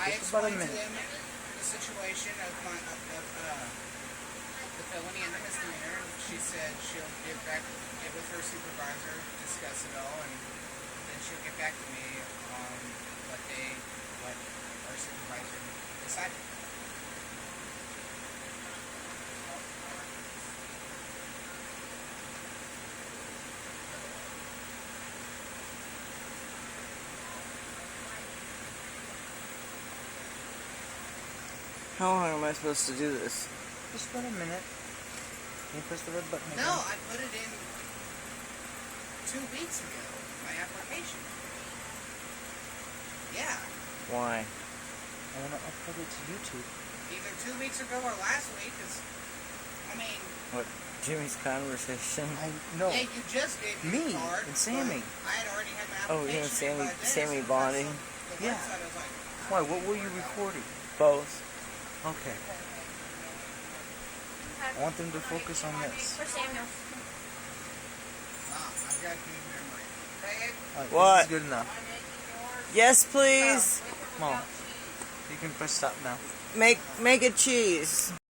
I explained to them the situation of the felony and the misdemeanor. She said she'll get with her supervisor, discuss it all, and then she'll get back to me on what our supervisor decided. How long am I supposed to do this? Just about a minute. Can you press the red button again? No, I put it in 2 weeks ago, my application. Yeah. Why? I want to upload it to YouTube. Either 2 weeks ago or last week, because, I mean... What? Jimmy's conversation? No. Yeah, you just gave me the card, and Sammy. I had already had my Oh, yeah, application Sammy bonding. Yeah. Website, I was like, Why? What were you recording? Both. Okay. I want them to focus on this. For Samuel. I've got good memory. Babe? What? This is good enough. Yes, please. Mom, you can press stop now. Make a cheese.